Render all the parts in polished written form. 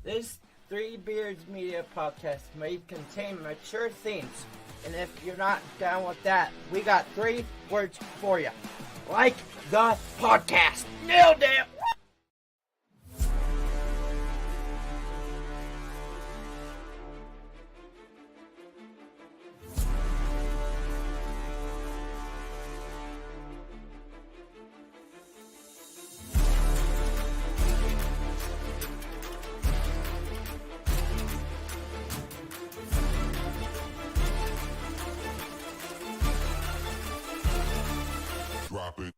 This Three Beards Media podcast may contain mature themes, and if you're not down with that, we got 3 words for you. Like the podcast. Nailed it! Drop it.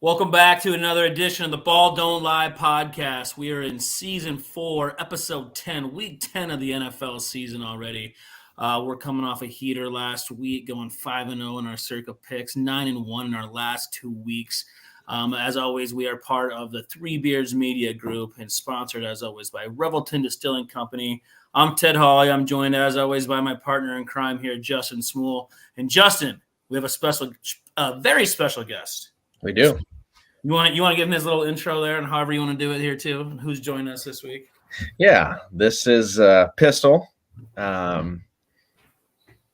Welcome back to another edition of the Ball Don't Lie podcast. We are in season 4, episode 10, week 10 of the NFL season already. We're coming off a heater last week, going 5-0 in our circa picks, 9-1 in our last 2 weeks. As always, we are part of the Three Beards Media Group and sponsored, as always, by Revelton Distilling Company. I'm Ted Hawley. I'm joined, as always, by my partner in crime here, Justin Smool. And Justin, we have a very special guest. We do. You want to give him his little intro there, and however you want to do it here too. Who's joining us this week? Yeah, this is Pistol. I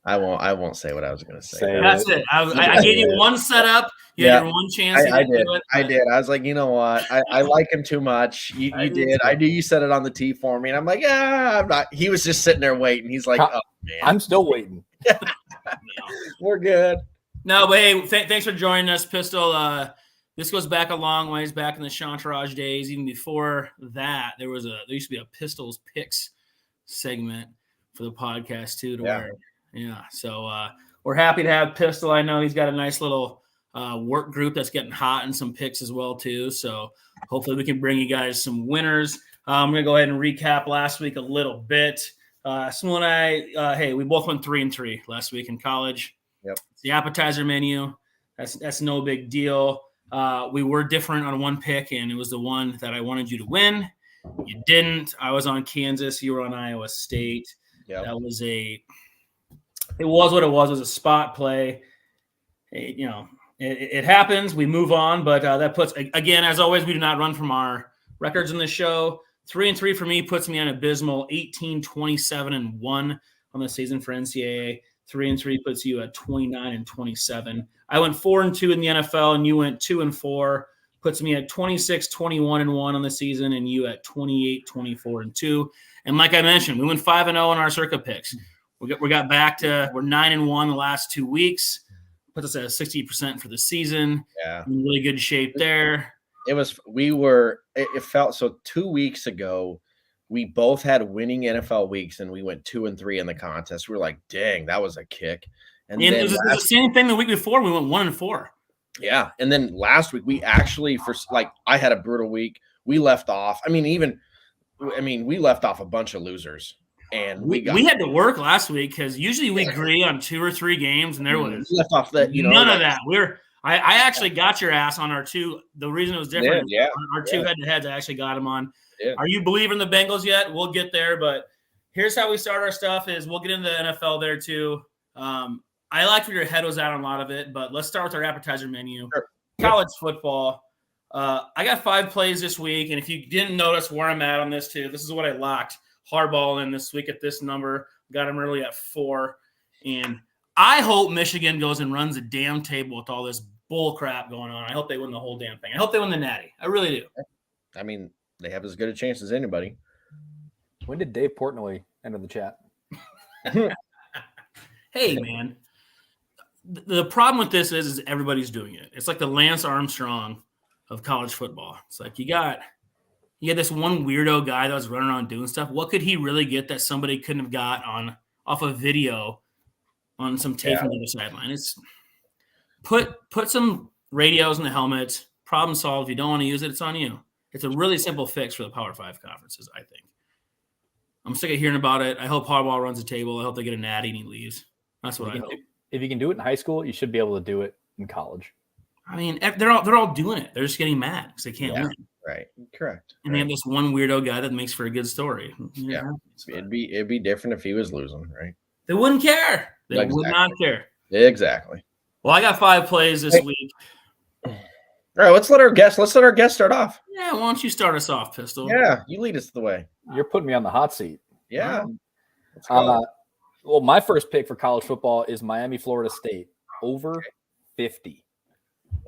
won't say what I was going to say. That's it. I gave you one setup. You had your one chance. I did. I did. I was like, you know what? I like him too much. You did. I knew you said it on the tee for me, and I'm like, I'm not. He was just sitting there waiting. He's like, oh man, I'm still waiting. We're good. No, but hey, thanks for joining us, Pistol. This goes back a long ways, back in the Chantarage days. Even before that, there used to be a Pistols Picks segment for the podcast too. So we're happy to have Pistol. I know he's got a nice little work group that's getting hot in some picks as well too. So hopefully we can bring you guys some winners. I'm gonna go ahead and recap last week a little bit. Smool and I, we both went 3-3 last week in college. Yep. It's the appetizer menu. That's no big deal. We were different on one pick, and it was the one that I wanted you to win. You didn't. I was on Kansas. You were on Iowa State. Yep. It was what it was. It was a spot play. It happens. We move on, but that puts, again, as always, we do not run from our records in this show. 3-3 for me puts me on abysmal 18-27-1 on the season for NCAA. 3-3 puts you at 29-27. I went 4-2 in the NFL, and you went 2-4. Puts me at 26-21-1 on the season, and you at 28-24-2. And like I mentioned, we went 5-0 in our circa picks. We got back to we're 9-1 the last 2 weeks. Puts us at 60% for the season. Yeah, in really good shape there. It felt so 2 weeks ago. We both had winning NFL weeks, and we went 2-3 in the contest. We were like, dang, that was a kick. And then it was the same thing the week before. We went 1-4. Yeah. And then last week, we actually, I had a brutal week. We left off. We left off a bunch of losers. And we had to work last week because usually we agree on 2 or 3 games, and there was left off that, none of that. I actually got your ass on our 2. The reason it was different, our 2 head-to-heads, I actually got him on. Yeah. Are you believing the Bengals yet? We'll get there, but here's how we start our stuff is we'll get into the NFL there too. I like where your head was at on a lot of it, but let's start with our appetizer menu. Sure. College football. I got 5 plays this week, and if you didn't notice where I'm at on this too, this is what I locked Harbaugh in this week at this number. Got him early at 4, and I hope Michigan goes and runs a damn table with all this bull crap going on. I hope they win the whole damn thing. I hope they win the Natty. I really do. They have as good a chance as anybody. When did Dave Portnoy enter the chat? Hey, man. The problem with this is everybody's doing it. It's like the Lance Armstrong of college football. It's like you got this one weirdo guy that was running around doing stuff. What could he really get that somebody couldn't have got off a video on some tape from the other sideline? It's put some radios in the helmets. Problem solved. If you don't want to use it, it's on you. It's a really simple fix for the Power 5 conferences, I think. I'm sick of hearing about it. I hope Harbaugh runs the table. I hope they get a natty and he leaves. That's what I hope. If you can do it in high school, you should be able to do it in college. I mean, they're all doing it. They're just getting mad because they can't win. Right. Correct. And they have this one weirdo guy that makes for a good story. Yeah. It'd be different if he was losing, right? They wouldn't care. They would not care. Exactly. Well, I got 5 plays this week. All right, let's let our guest start off. Yeah, why don't you start us off, Pistol? Yeah, you lead us the way. You're putting me on the hot seat. Yeah. Well, my first pick for college football is Miami, Florida State, over 50.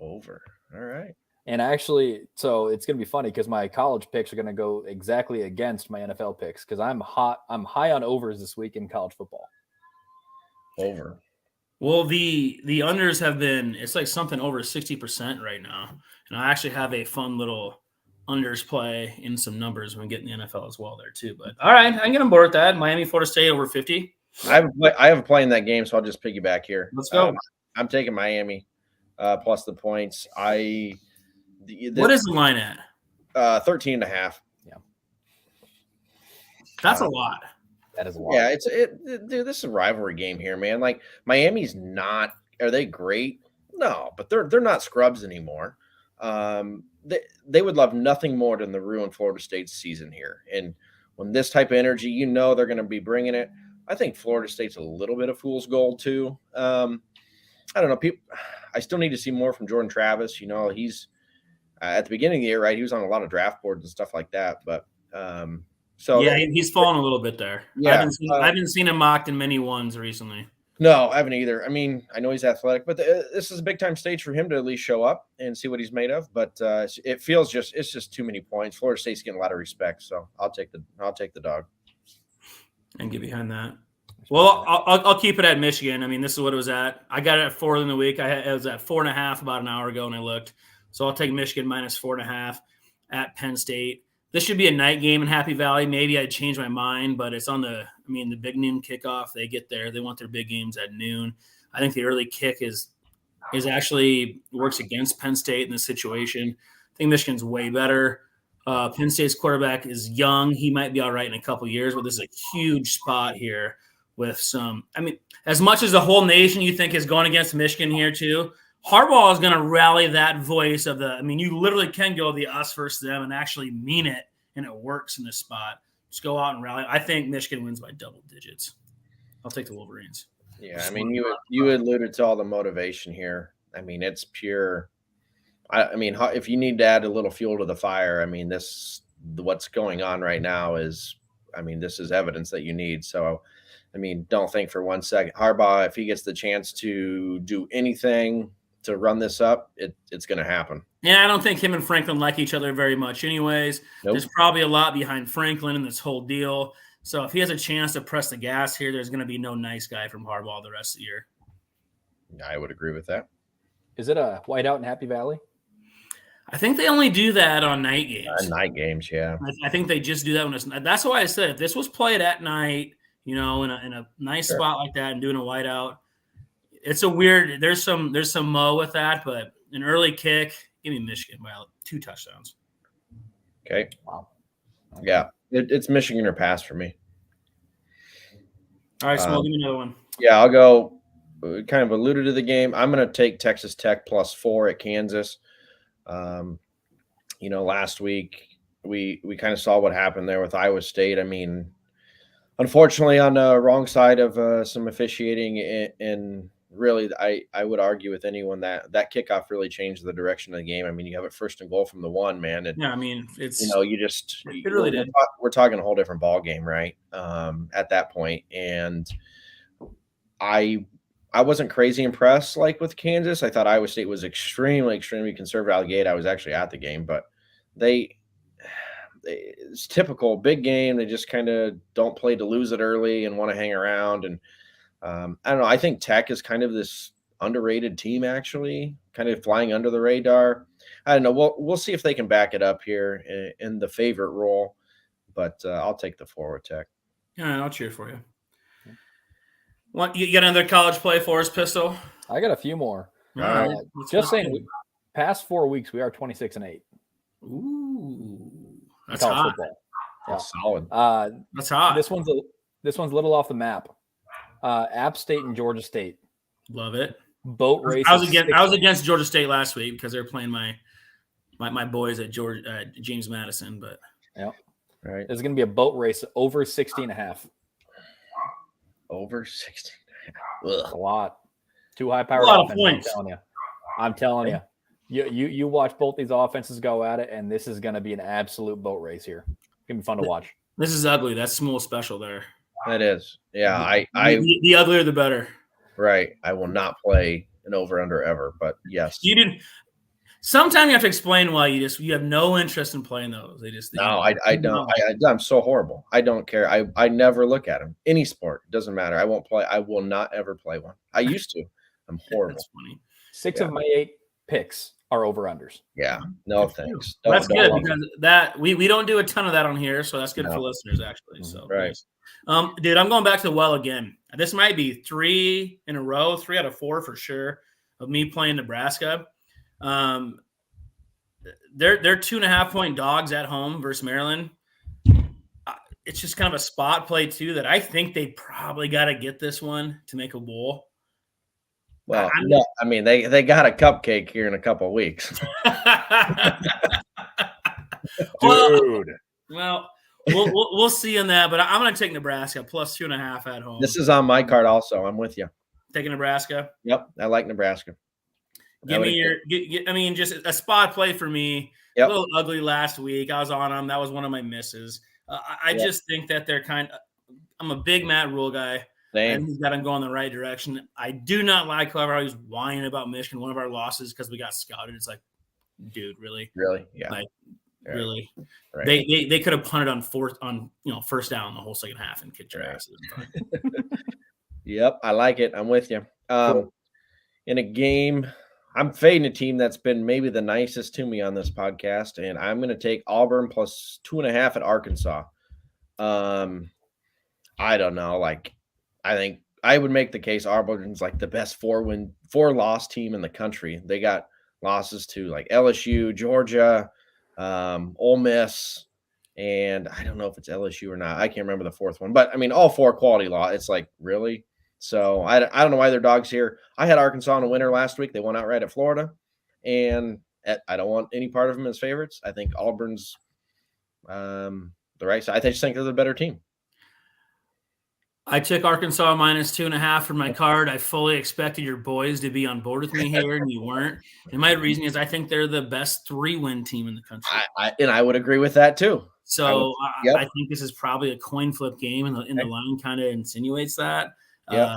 Over. All right. And actually, so it's going to be funny because my college picks are going to go exactly against my NFL picks because I'm high on overs this week in college football. Over. Well, the unders have been, it's like something over 60% right now. And I actually have a fun little unders play in some numbers when we get in the NFL as well there too. But all right, I can get on board with that. Miami, Florida State over 50. I have a play in that game, so I'll just piggyback here. Let's go. I'm taking Miami plus the points. What is the line at? 13.5. Yeah. That's a lot. That is a lot. Yeah, dude, this is a rivalry game here, man. Like Miami's not, are they great? No, but they're not scrubs anymore. They would love nothing more than to ruin Florida State's season here. And when this type of energy, they're going to be bringing it. I think Florida State's a little bit of fool's gold too. I don't know. I still need to see more from Jordan Travis. He's at the beginning of the year, right? He was on a lot of draft boards and stuff like that. But he's fallen a little bit there. Yeah, I haven't seen him mocked in many ones recently. No, I haven't either. I mean, I know he's athletic, but this is a big time stage for him to at least show up and see what he's made of. But it feels it's just too many points. Florida State's getting a lot of respect, so I'll take the dog. And get behind that. Well, I'll keep it at Michigan. I mean, this is what it was at. I got it at 4 in the week. It was at 4.5 about an hour ago, and I looked. So I'll take Michigan minus 4.5 at Penn State. This should be a night game in Happy Valley. Maybe I'd change my mind, but it's on the big noon kickoff. They get there. They want their big games at noon. I think the early kick is actually works against Penn State in this situation. I think Michigan's way better. Penn State's quarterback is young. He might be all right in a couple years, but this is a huge spot here with as much as the whole nation you think is going against Michigan here too, Harbaugh is going to rally that voice of you literally can go the us versus them and actually mean it, and it works in this spot. Just go out and rally. I think Michigan wins by double digits. I'll take the Wolverines. Yeah, you alluded to all the motivation here. It's pure. If you need to add a little fuel to the fire, what's going on right now is, this is evidence that you need. So, don't think for 1 second Harbaugh, if he gets the chance to do anything to run this up, it's going to happen. Yeah, I don't think him and Franklin like each other very much anyways. Nope. There's probably a lot behind Franklin in this whole deal. So if he has a chance to press the gas here, there's going to be no nice guy from Harbaugh the rest of the year. I would agree with that. Is it a whiteout in Happy Valley? I think they only do that on night games. Night games, yeah. I think they just do that when it's – that's why I said if this was played at night, in a nice spot like that and doing a whiteout, it's a weird – there's some mo with that, but an early kick, give me Michigan by 2 touchdowns. Okay. Wow. Yeah, it's Michigan or pass for me. All right, so give me another one. Yeah, I'll go kind of alluded to the game. I'm going to take Texas Tech +4 at Kansas. Last week we kind of saw what happened there with Iowa State. Unfortunately on the wrong side of some officiating, and really I would argue with anyone that kickoff really changed the direction of the game. You have it 1st and goal from the 1, man. And, it's it really did. We're talking a whole different ball game, right? At that point. And I wasn't crazy impressed with Kansas. I thought Iowa State was extremely, extremely conservative out of the gate. I was actually at the game, but it's typical big game. They just kind of don't play to lose it early and want to hang around. And I don't know. I think Tech is kind of this underrated team, actually, kind of flying under the radar. I don't know. We'll see if they can back it up here in the favorite role, but I'll take the forward Tech. Yeah, I'll cheer for you. What, you got another college play for us, Pistol? I got a few more. All right. Just saying, past 4 weeks, we are 26-8. Ooh, that's college hot. football. That's solid. That's hot. This one's a little off the map. App State and Georgia State. Love it. Boat race. I was against Georgia State last week because they're playing my boys at James Madison, but yeah, right. There's going to be a boat race over 60.5. Over 60. A lot. Too high powered. A lot of points. I'm telling you. You watch both these offenses go at it, and this is going to be an absolute boat race here. It's going to be fun to watch. This is ugly. That's small special there. That is. Yeah, the uglier the better. Right. I will not play an over-under ever, but yes. You didn't. Sometimes you have to explain why you have no interest in playing those. I don't. I'm so horrible. I don't care. I never look at them. Any sport, it doesn't matter. I won't play. I will not ever play one. I used to. I'm horrible. That's funny. 6 of my 8 picks are over-unders. Yeah. No thanks. That's good because we don't do a ton of that on here, so that's good for listeners actually. So right. Dude, I'm going back to the well again. This might be 3 in a row, 3 out of 4 for sure of me playing Nebraska. They're 2.5-point dogs at home versus Maryland. It's just kind of a spot play too that I think they probably got to get this one to make a bowl. Well, no, I mean they got a cupcake here in a couple of weeks. Dude. Well, we'll see on that, but I'm going to take Nebraska plus 2.5 at home. This is on my card also. I'm with you. Taking Nebraska. Yep, I like Nebraska. Give me just a spot play for me. Yep. A little ugly last week. I was on them. That was one of my misses. I just think that they're I'm a big Matt Rule guy. Same. And he's got him going the right direction. I do not like however he's whining about Michigan, one of our losses because we got scouted. It's like, dude, really? Really? Yeah. Like, right. Really? Right. They could have punted on first down the whole second half and kicked your asses. Yep, I like it. I'm with you. Cool. In a game, I'm fading a team that's been maybe the nicest to me on this podcast, and I'm going to take Auburn plus 2.5 at Arkansas. I don't know. I think I would make the case Auburn's like the best 4-loss team in the country. They got losses to like LSU, Georgia, Ole Miss, and I don't know if it's LSU or not. I can't remember the fourth one, but I mean, all 4 quality loss. It's like, really? So I don't know why they're dogs here. I had Arkansas in a winner last week. They won outright at Florida, and I don't want any part of them as favorites. I think Auburn's the right side. I just think they're the better team. I took Arkansas minus 2.5 for my card. I fully expected your boys to be on board with me here, and you weren't. And my reason is I think they're the best 3-win team in the country. I would agree with that too. So I think this is probably a coin flip game, and the line kind of insinuates that. Yep.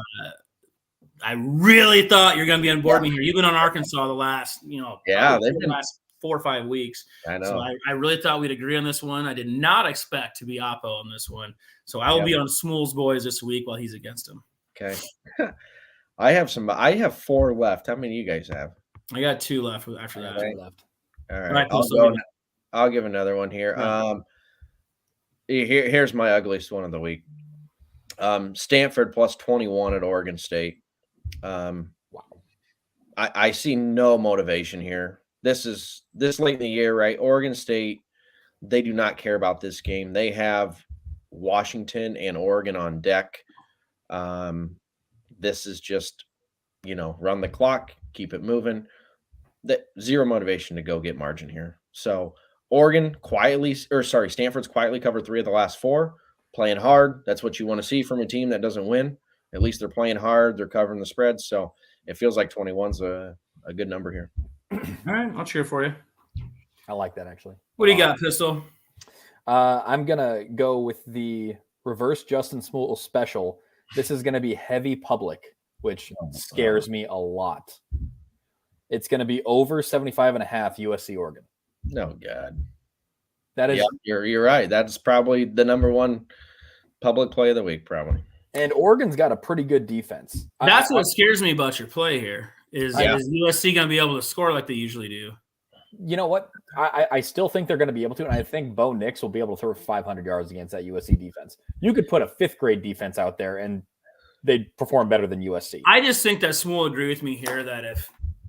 I really thought you're going to be on board with me here. You've been on Arkansas the last, they've been the last 4 or 5 weeks. I know. So I really thought we'd agree on this one. I did not expect to be Oppo on this one. So I will be on Smool's boys this week while he's against him. Okay. I have 4 left. How many do you guys have? I got 2 left after that. Okay. Left. All right. I'll give another one here. Right. Here's my ugliest one of the week. Stanford plus 21 at Oregon State. Wow. I see no motivation here. This late in the year, right? Oregon State, they do not care about this game. They have Washington and Oregon on deck. This is just, run the clock, keep it moving. Zero motivation to go get margin here. So Stanford's quietly covered 3 of the last 4, playing hard. That's what you want to see from a team that doesn't win. At least they're playing hard. They're covering the spread. So it feels like 21's a good number here. All right, I'll cheer for you. I like that, actually. What do you got, Pistol? I'm going to go with the reverse Justin Smool special. This is going to be heavy public, which scares me a lot. It's going to be over 75.5 USC Oregon. No, God. That is. Yeah, you're right. That's probably the number 1 public play of the week, probably. And Oregon's got a pretty good defense. That's what scares me about your play here. Is USC going to be able to score like they usually do? You know what? I still think they're going to be able to, and I think Bo Nix will be able to throw 500 yards against that USC defense. You could put a 5th grade defense out there, and they'd perform better than USC. I just think that Smool will agree with me here that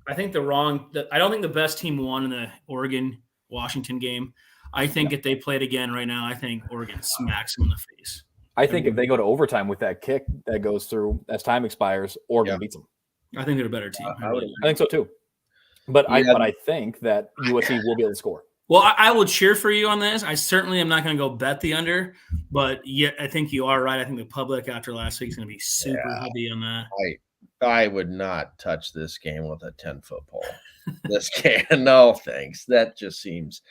I think I don't think the best team won in the Oregon-Washington game. I think if they played again right now, I think Oregon smacks them in the face. I think if they go to overtime with that kick that goes through as time expires, Oregon beats them. I think they're a better team. I think so too. But I think that USC will be able to score. Well, I will cheer for you on this. I certainly am not going to go bet the under, but I think you are right. I think the public after last week is going to be super heavy on that. I would not touch this game with a 10-foot pole. This game, no thanks. That just seems.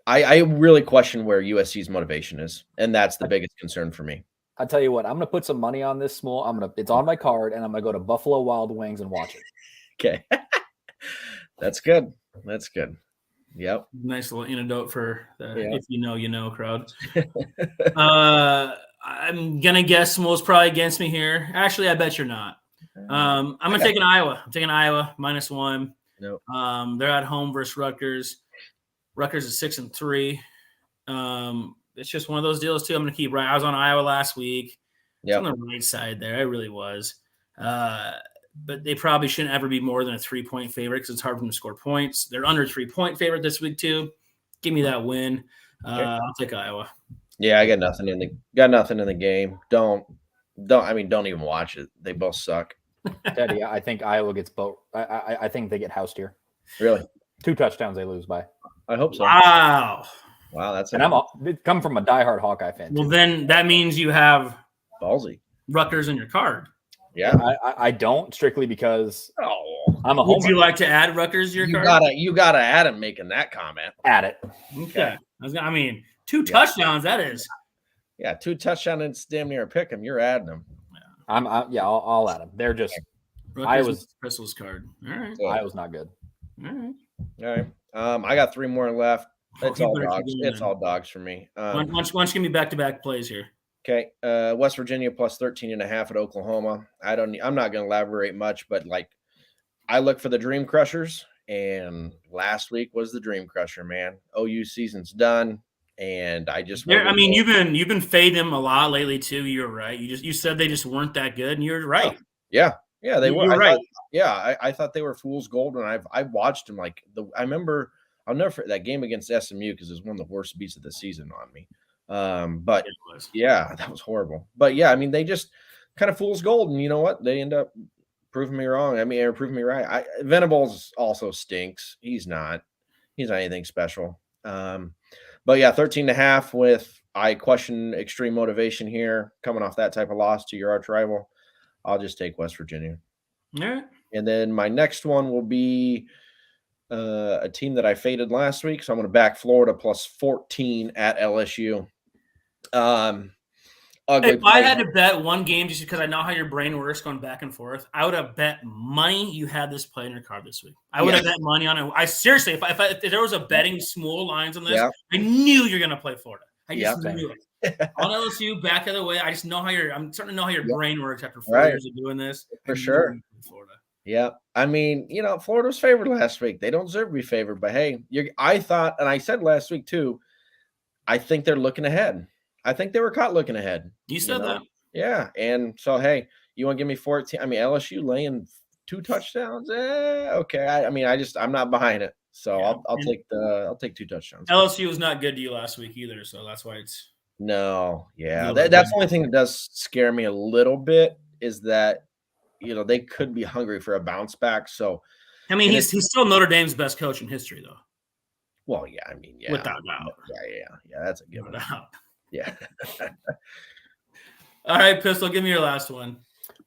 I really question where USC's motivation is, and that's the biggest concern for me. I'll tell you what. I'm going to put some money on this small. It's on my card, and I'm going to go to Buffalo Wild Wings and watch it. Okay, that's good. That's good. Yep. Nice little antidote for the if you know crowd. I'm gonna guess Smole's probably against me here. Actually, I bet you're not. I'm gonna take an Iowa. I'm taking Iowa -1. Nope. They're at home versus Rutgers. Rutgers is 6-3. It's just one of those deals too. I'm gonna keep right. I was on Iowa last week. Yeah, on the right side there. I really was. But they probably shouldn't ever be more than a 3-point favorite because it's hard for them to score points. They're under 3-point favorite this week too. Give me that win. I'll take Iowa. Yeah, I got nothing in the game. Don't even watch it. They both suck. Teddy, I think Iowa gets both. I think they get housed here. Really? 2 touchdowns they lose by. I hope so. Wow, that's I'm come from a diehard Hawkeye fan. Well, then that means you have ballsy Rutgers in your card. Yeah, I don't strictly because I'm a homer. Would you like to add Rutgers to your card? You gotta add him making that comment. Add it. Okay. 2 touchdowns. That is. Yeah, 2 touchdowns. It's damn near a pick 'em. You're adding them. I'll add them. They're just. Iowa's Crystal's card. All right. Iowa's not good. All right. I got 3 more left. It's all dogs. It's all dogs for me. Why don't you give me back-to-back plays here? Okay, West Virginia plus 13.5 at Oklahoma. I'm not going to elaborate much, but I look for the Dream Crushers, and last week was the Dream Crusher, man. OU season's done, and I just. You've been fading them a lot lately too. You're right. You said they just weren't that good, and you're right. Yeah, they were. You're right. I thought they were fool's gold, and I watched them I remember. I'll never forget that game against SMU because it was one of the worst beats of the season on me. But yeah, that was horrible. But yeah, they just kind of fool's gold, and you know what? They end up proving me wrong. Or proving me right. Venables also stinks. He's not anything special. But yeah, 13.5 with I question extreme motivation here coming off that type of loss to your arch rival. I'll just take West Virginia. All right. And then my next one will be a team that I faded last week. So I'm going to back Florida plus 14 at LSU. If I had to bet one game just because I know how your brain works going back and forth, I would have bet money you had this play in your card this week. I would have bet money on it. I seriously, if there was a betting small lines on this, I knew you're going to play Florida. I just knew it. On LSU, back of the way, I just know I'm starting to know how your brain works after 4 years of doing this. For sure. Florida. Yeah. Florida was favored last week. They don't deserve to be favored, but hey, I thought, and I said last week too, I think they're looking ahead. I think they were caught looking ahead. You said that. Yeah. And so, hey, you want to give me 14? LSU laying 2 touchdowns. Okay. I'm not behind it. So I'll take 2 touchdowns. LSU was not good to you last week either. So that's why it's. No. Yeah. That's the only thing that does scare me a little bit is that, they could be hungry for a bounce back. So, he's still Notre Dame's best coach in history, though. Well, yeah. Without doubt. Yeah. That's a given. Yeah. All right, Pistol, give me your last one.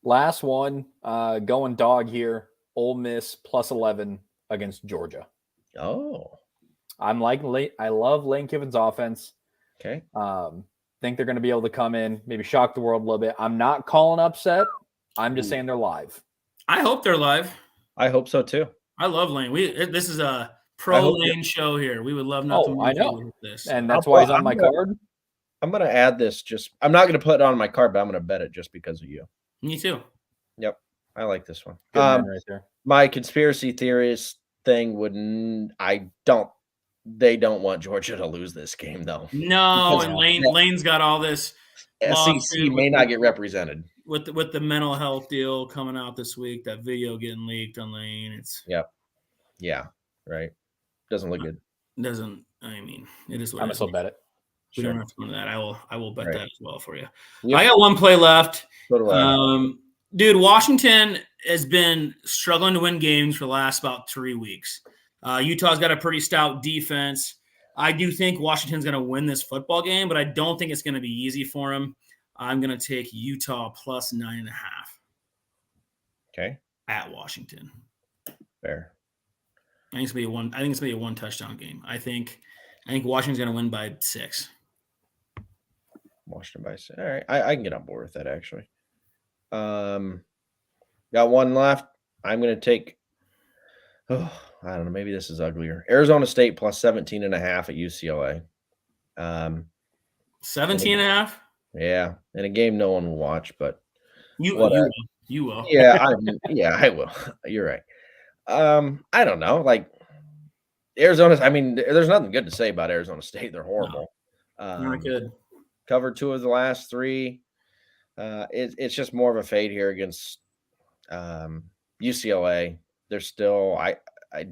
Last one, going dog here. Ole Miss plus 11 against Georgia. Oh. I love Lane Kiffin's offense. Okay. Think they're going to be able to come in, maybe shock the world a little bit. I'm not calling upset. I'm just saying they're live. I hope they're live. I hope so too. I love Lane. This is a pro Lane show here. We would love nothing more with this. And that's why he's on my card. I'm going to add this. I'm not going to put it on my card, but I'm going to bet it just because of you. Me too. Yep. I like this one. Right there. My conspiracy theorist thing they don't want Georgia to lose this game though. No, and Lane's got all this SEC may not get represented with the mental health deal coming out this week. That video getting leaked on Lane. It's right. Doesn't look good. Doesn't. I mean, it is what I'm it is. still bet it. We don't have to go into that. I will bet that as well for you. Yep. I got one play left. So do I. Dude, Washington has been struggling to win games for the last about 3 weeks. Utah's got a pretty stout defense. I do think Washington's going to win this football game, but I don't think it's going to be easy for them. I'm going to take Utah plus 9.5. Okay. At Washington. Fair. I think it's going to be a one touchdown game. I think Washington's going to win by 6. Washington by 6. All right. I can get on board with that, actually. Got one left. I'm going to take, I don't know, maybe this is uglier. Arizona State plus 17.5 at UCLA. 17.5? Yeah. In a game no one will watch, but you will. Yeah, I will. You're right. I don't know. Like Arizona, I mean, there's nothing good to say about Arizona State. They're horrible. Not good. Covered 2 of the last 3. It's just more of a fade here against UCLA. They're still, I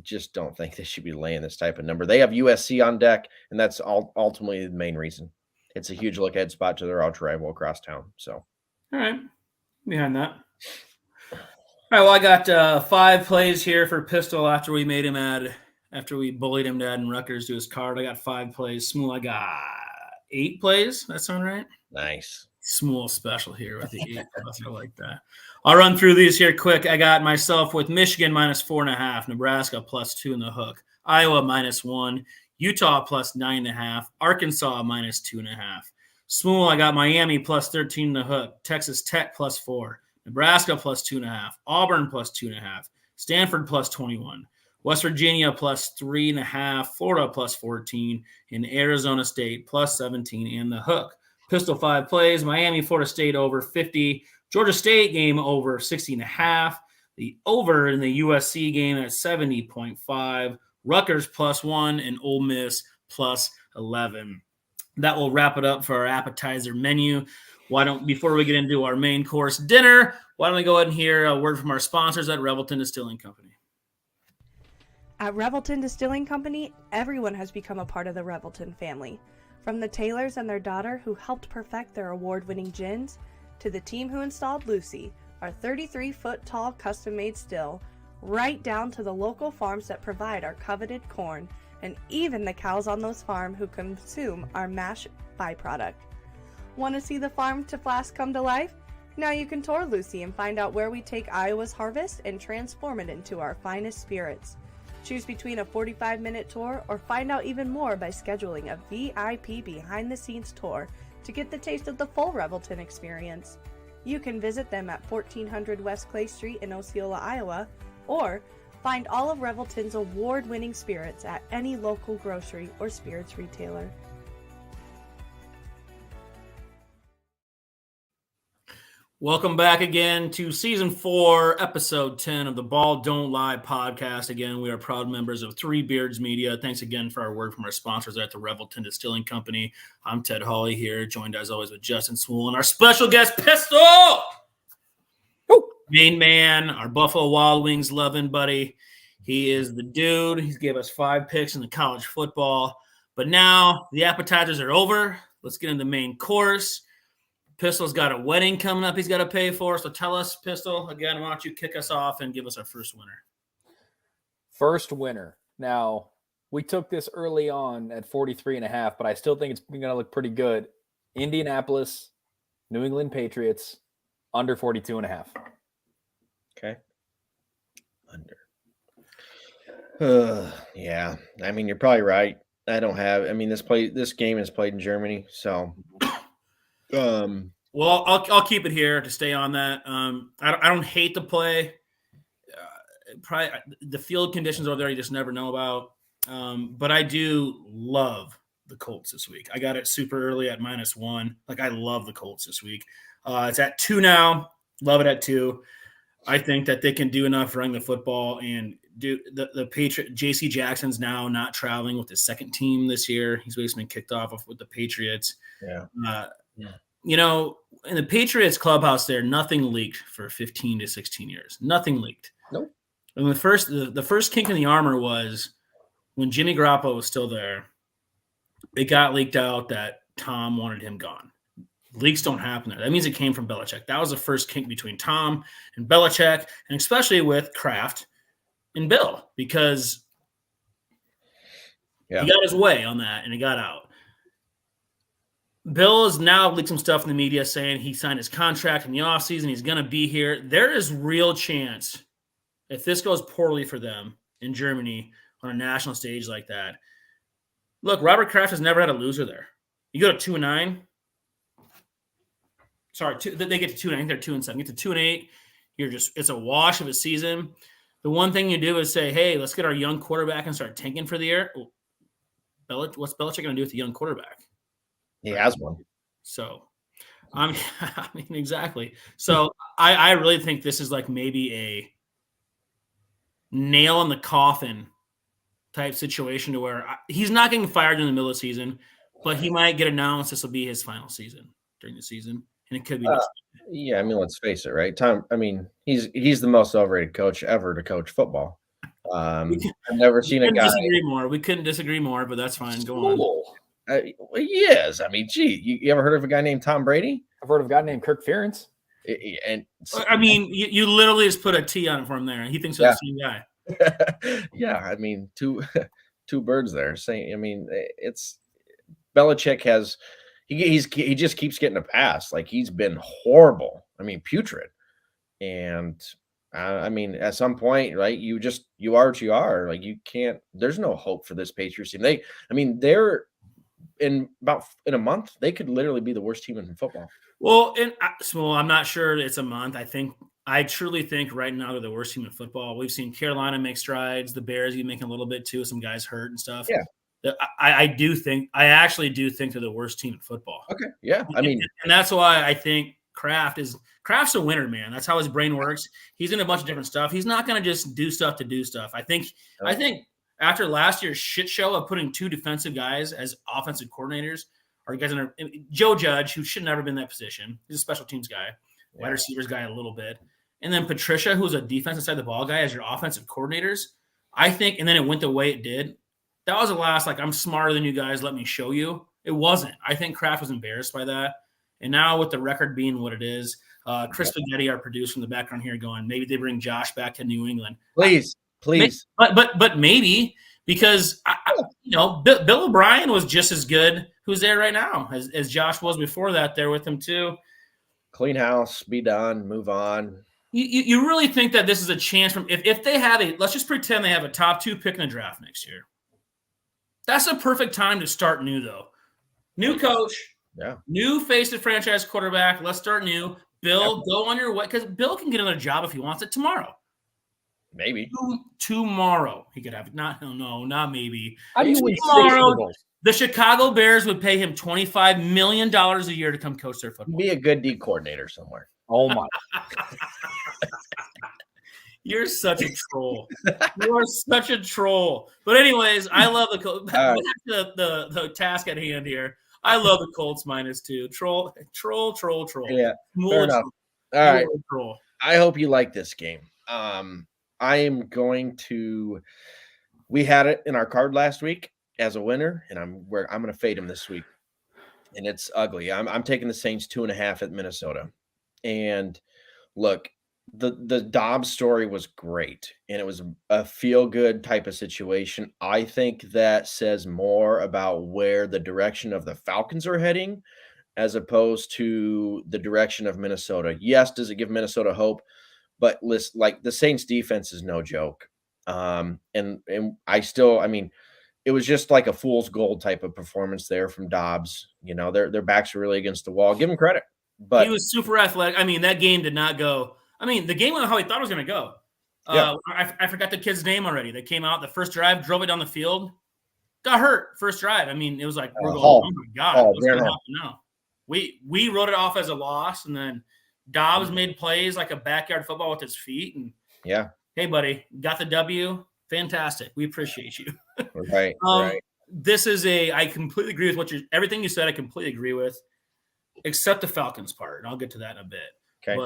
just don't think they should be laying this type of number. They have USC on deck, and that's ultimately the main reason. It's a huge look ahead spot to their arch rival across town. So, all right, behind that. All right, well, I got 5 plays here for Pistol after we made him after we bullied him to add Rutgers to his card. I got 5 plays. Smooth, I got 8 plays. That sound right? Nice. Small special here with the 8. I like that. I'll run through these here quick. I got myself with Michigan minus 4.5, Nebraska plus 2 in the hook, Iowa minus 1, Utah plus 9.5, Arkansas minus 2.5. Small, I got Miami plus 13 in the hook, Texas Tech plus 4, Nebraska plus 2.5, Auburn plus 2.5, Stanford plus 21, West Virginia plus 3.5, Florida plus 14, and Arizona State plus 17 in the hook. Pistol 5 plays, Miami, Florida State over 50, Georgia State game over 60.5, the over in the USC game at 70.5, Rutgers plus 1, and Ole Miss plus 11. That will wrap it up for our appetizer menu. Before we get into our main course dinner, why don't we go ahead and hear a word from our sponsors at Revelton Distilling Company. At Revelton Distilling Company, everyone has become a part of the Revelton family. From the Taylors and their daughter who helped perfect their award-winning gins, to the team who installed Lucy, our 33-foot-tall custom-made still, right down to the local farms that provide our coveted corn, and even the cows on those farms who consume our mash byproduct. Want to see the farm to flask come to life? Now you can tour Lucy and find out where we take Iowa's harvest and transform it into our finest spirits. Choose between a 45-minute tour or find out even more by scheduling a VIP behind-the-scenes tour to get the taste of the full Revelton experience. You can visit them at 1400 West Clay Street in Osceola, Iowa, or find all of Revelton's award-winning spirits at any local grocery or spirits retailer. Welcome back again to Season 4, Episode 10 of the Ball Don't Lie podcast. Again, we are proud members of Three Beards Media. Thanks again for our word from our sponsors at the Revelton Distilling Company. I'm Ted Hawley here, joined as always with Justin Swool and our special guest, Pistol! Woo! Main man, our Buffalo Wild Wings loving buddy. He is the dude. He gave us 5 picks in the college football. But now the appetizers are over. Let's get into the main course. Pistol's got a wedding coming up he's got to pay for. So tell us, Pistol, again, why don't you kick us off and give us our first winner? First winner. Now, we took this early on at 43.5, but I still think it's going to look pretty good. Indianapolis, New England Patriots, under 42.5. Okay. Under. Yeah. I mean, you're probably right. This game is played in Germany, so well, I'll keep it here to stay on that. I don't hate the play. Probably the field conditions over there you just never know about. But I do love the Colts this week. I got it super early at -1. Like, I love the Colts this week. It's at 2 now. Love it at 2. I think that they can do enough running the football and do the Patriot. J.C. Jackson's now not traveling with his second team this year. He's basically been kicked off with the Patriots. Yeah. you know, in the Patriots clubhouse there, nothing leaked for 15 to 16 years. Nothing leaked. Nope. And the first kink in the armor was when Jimmy Garoppolo was still there. It got leaked out that Tom wanted him gone. Leaks don't happen there. That means it came from Belichick. That was the first kink between Tom and Belichick, and especially with Kraft and Bill, because he got his way on that and it got out. Bill has now leaked some stuff in the media saying he signed his contract in the offseason. He's going to be here. There is real chance if this goes poorly for them in Germany on a national stage like that. Look, Robert Kraft has never had a loser there. You go to 2-9. Sorry, they get to 2-9. I think they're 2-7. Get to 2-8. It's a wash of a season. The one thing you do is say, hey, let's get our young quarterback and start tanking for the year. What's Belichick going to do with the young quarterback? He has one. So, I mean, exactly. So, I really think this is like maybe a nail in the coffin type situation to where he's not getting fired in the middle of the season, but he might get announced this will be his final season during the season, and it could be. Yeah, I mean, let's face it, right? Tom. I mean, he's the most overrated coach ever to coach football. I've never seen a guy. We couldn't disagree more, but that's fine. Go on. Yes, I mean, gee, you ever heard of a guy named Tom Brady? I've heard of a guy named Kirk Ferentz. And I mean, you literally just put a T on it for him there. He thinks that's the same guy. Yeah, I mean, two birds there. Saying, I mean, it's Belichick has he just keeps getting a pass. Like he's been horrible. I mean, putrid. And I mean, at some point, right? You are what you are. Like you can't. There's no hope for this Patriots team. They're in a month they could literally be the worst team in football. Well, I'm not sure it's a month. I truly think right now they're the worst team in football. We've seen Carolina make strides, the Bears even making a little bit too. Some guys hurt and stuff. Yeah, I actually do think they're the worst team in football. Okay, yeah, I mean, and that's why I think Kraft's a winner, man. That's how his brain works. He's in a bunch of different stuff. He's not going to just do stuff to do stuff. I think after last year's shit show of putting two defensive guys as offensive coordinators, or guys Joe Judge, who should never have been in that position. He's a special teams guy, wide receivers guy a little bit. And then Patricia, who's a defensive side of the ball guy, as your offensive coordinators. I think, and then it went the way it did. That was the last, like, I'm smarter than you guys, let me show you. It wasn't. I think Kraft was embarrassed by that. And now with the record being what it is, Chris Spaghetti, our producer in the background here, going, maybe they bring Josh back to New England. Please. But maybe, because Bill O'Brien was just as good, who's there right now, as Josh was before that, there with him too. Clean house, be done, move on. You really think that this is a chance from if they have let's just pretend they have a top 2 pick in the draft next year. That's a perfect time to start new, though. New coach, new face of franchise quarterback. Let's start new. Bill, go on your way, because Bill can get another job if he wants it tomorrow. Maybe tomorrow he could have it. Not maybe. How do you win tomorrow? The Chicago Bears would pay him $25 million a year to come coach their football. Be a good D coordinator somewhere. Oh my! You're such a troll. You are such a troll. But anyways, I love the task at hand here. I love the Colts -2. Troll. Yeah, fair enough. All right. Troll. I hope you like this game. I am going to. We had it in our card last week as a winner, and I'm going to fade him this week, and it's ugly. I'm taking the Saints 2.5 at Minnesota, and look, the Dobbs story was great, and it was a feel good type of situation. I think that says more about where the direction of the Falcons are heading, as opposed to the direction of Minnesota. Yes, does it give Minnesota hope? But listen, like the Saints defense is no joke. And I mean, it was just like a fool's gold type of performance there from Dobbs. Their backs were really against the wall. Give him credit. But he was super athletic. I mean, that game did not go. I mean, the game went how he thought it was going to go. I forgot the kid's name already. They came out the first drive, drove it down the field, got hurt first drive. I mean, it was like, we're going, oh my God, what's going to happen now? We wrote it off as a loss, and then Dobbs made plays like a backyard football with his feet. And hey, buddy, got the W. Fantastic. We appreciate you. Right. This is I completely agree with everything you said. I completely agree with. except the Falcons part, and I'll get to that in a bit. Okay.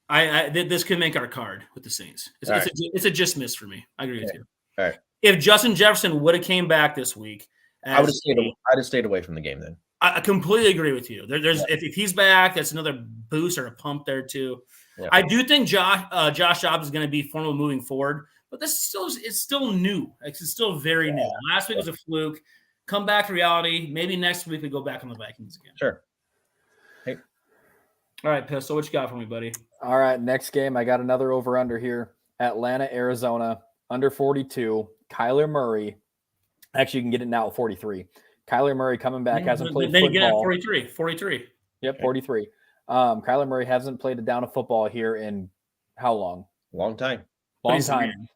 But this could make our card with the Saints. It's a just miss for me. I agree with you. All right. If Justin Jefferson would have came back this week, I would have stayed away from the game then. I completely agree with you. If he's back, that's another boost or a pump there too. Yeah. I do think Josh Dobbs is going to be formal moving forward, but it's still new. It's still very new. Last week was a fluke. Come back to reality. Maybe next week we go back on the Vikings again. Sure. Hey. All right, Pistol, what you got for me, buddy? All right, next game, I got another over-under here. Atlanta, Arizona, under 42. Kyler Murray. Actually, you can get it now at 43. Kyler Murray coming back, hasn't played football. Then you get it at 43. Yep, 43. Kyler Murray hasn't played a down of football here in how long? Long time. Long time.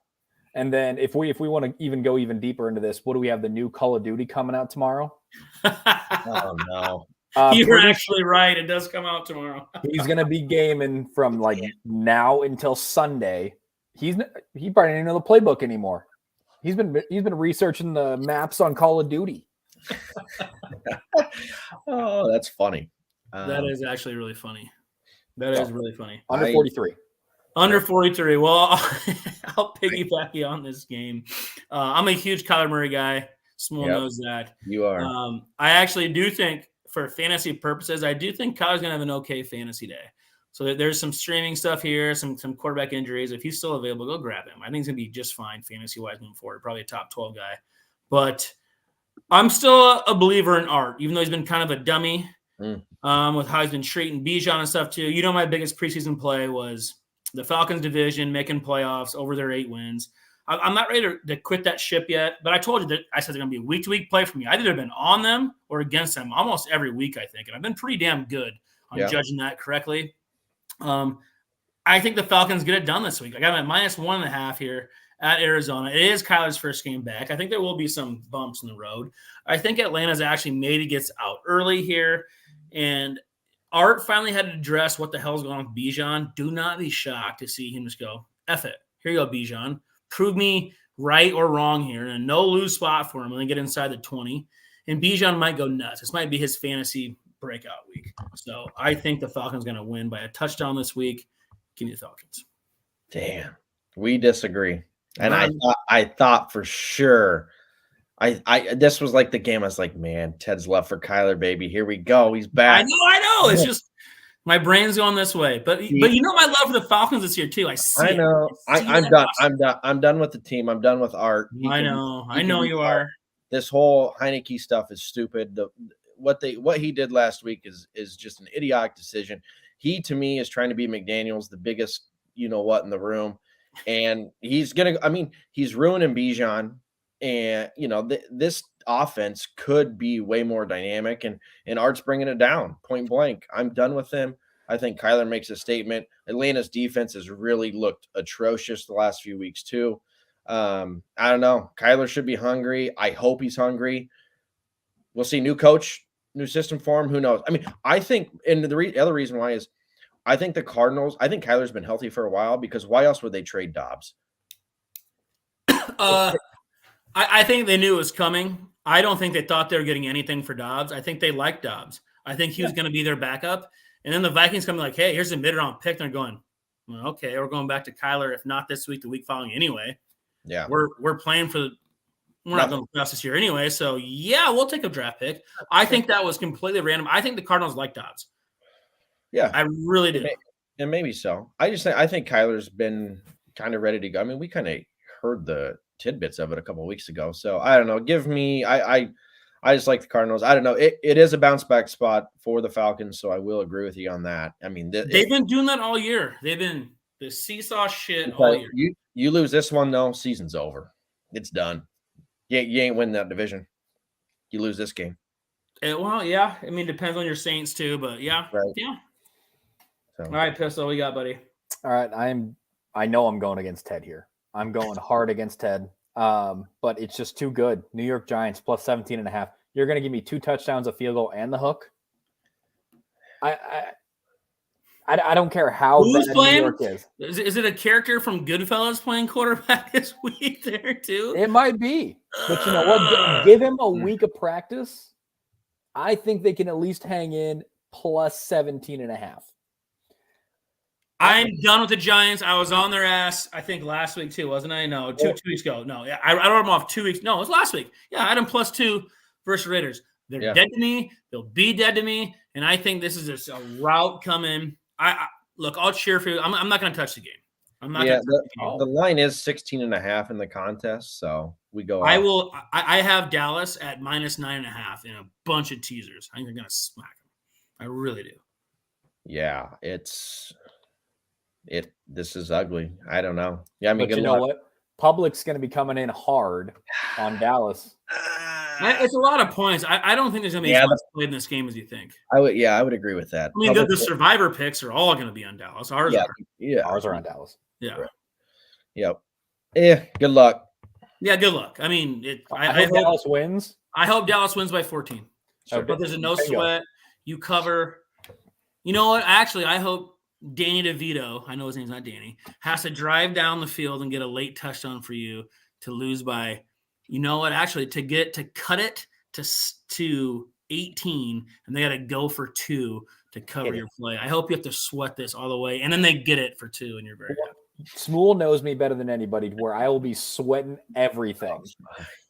And then if we want to even go even deeper into this, what do we have? The new Call of Duty coming out tomorrow? Oh, no. You're actually right. It does come out tomorrow. He's going to be gaming from like now until Sunday. He probably didn't know the playbook anymore. He's been researching the maps on Call of Duty. Oh, that's funny. That is actually really funny. That is really funny. Under 43. Under 43. Well, I'll piggyback you on this game. I'm a huge Kyler Murray guy. Small knows that. You are. I actually do think, for fantasy purposes, I do think Kyler's going to have an okay fantasy day. So there's some streaming stuff here, some quarterback injuries. If he's still available, go grab him. I think he's going to be just fine fantasy-wise moving forward. Probably a top 12 guy. But I'm still a believer in Art, even though he's been kind of a dummy with how he's been treating Bijan and stuff too. You know, my biggest preseason play was the Falcons division, making playoffs over their 8 wins. I'm not ready to quit that ship yet, but I told you that I said they're going to be a week-to-week play for me. I've either been on them or against them almost every week, I think, and I've been pretty damn good on judging that correctly. I think the Falcons get it done this week. I got them at -1.5 here at Arizona. It is Kyler's first game back. I think there will be some bumps in the road. I think Atlanta's actually maybe gets out early here, and Art finally had to address what the hell's going on with Bijan. Do not be shocked to see him just go, F it. Here you go, Bijan. Prove me right or wrong here. And a no-lose spot for him and then get inside the 20. And Bijan might go nuts. This might be his fantasy breakout week. So I think the Falcons going to win by a touchdown this week. Give me the Falcons. Damn. We disagree. And I thought for sure this was like the game. I was like, man, Ted's left for Kyler, baby. Here we go. He's back. I know. It's just my brain's going this way. But you know my love for the Falcons this year too. I know. I'm done. I'm done with the team. I'm done with Art. I know you are. This whole Winnike stuff is stupid. What he did last week is just an idiotic decision. He, to me, is trying to be McDaniels, the biggest you know what in the room. And he's ruining Bijan. And, this offense could be way more dynamic, and Art's bringing it down point blank. I'm done with him. I think Kyler makes a statement. Atlanta's defense has really looked atrocious the last few weeks too. I don't know. Kyler should be hungry. I hope he's hungry. We'll see. New coach, new system for him. Who knows? I mean, I think, and the other reason why is I think Kyler's been healthy for a while, because why else would they trade Dobbs? I think they knew it was coming. I don't think they thought they were getting anything for Dobbs. I think they liked Dobbs. I think he was going to be their backup. And then the Vikings come like, hey, here's a mid-round pick. And they're going, well, okay, we're going back to Kyler, if not this week, the week following anyway. Yeah. We're playing we're not going to playoffs this year anyway. So, yeah, we'll take a draft pick. I think that was completely random. I think the Cardinals like Dobbs. Yeah. I really do. And maybe so. I think Kyler's been kind of ready to go. I mean, we kind of heard the tidbits of it a couple of weeks ago. So I don't know. I just like the Cardinals. I don't know. It is a bounce back spot for the Falcons, so I will agree with you on that. I mean, they've been doing that all year. They've been the seesaw shit all year. You lose this one though, season's over. It's done. You ain't winning that division. You lose this game. Well, yeah. I mean, depends on your Saints too, but yeah, right. Yeah. So. All right, Pistol, what you got, buddy? All right, I know I'm going against Ted here. I'm going hard against Ted, but it's just too good. New York Giants plus 17.5. You're going to give me 2 touchdowns, a field goal, and the hook? I don't care how Who's bad playing? New York is. Is it a character from Goodfellas playing quarterback this week there too? It might be. But you know what? Give him a week of practice. I think they can at least hang in plus 17.5. I'm done with the Giants. I was on their ass, I think, last week too, wasn't I? No, two weeks ago. No, I wrote them off 2 weeks. No, it was last week. Yeah, I had them +2 versus Raiders. They're dead to me. They'll be dead to me. And I think this is just a route coming. Look, I'll cheer for you. I'm not going to touch the game. I'm not going to touch the game. The line is 16.5 in the contest, so we go. I have Dallas at -9.5 in a bunch of teasers. I think they're going to smack them. I really do. Yeah, this is ugly. I don't know. Yeah, I mean, but you know what? Public's going to be coming in hard on Dallas. It's a lot of points. I don't think there's going to be as much played in this game as you think. I would agree with that. I mean, the survivor picks are all going to be on Dallas. Ours are on Dallas. Yeah. Right. Yep. Yeah. Good luck. Yeah. Good luck. I mean, I hope Dallas wins. I hope Dallas wins by 14. Sure. But there's a no sweat. You cover. You know what? Actually, I hope Danny DeVito, I know his name's not Danny, has to drive down the field and get a late touchdown for you to lose by, you know what, actually to cut it to 18, and they got to go for 2 to cover your play. I hope you have to sweat this all the way, and then they get it for 2, and you're very happy. Smule knows me better than anybody, where I will be sweating everything.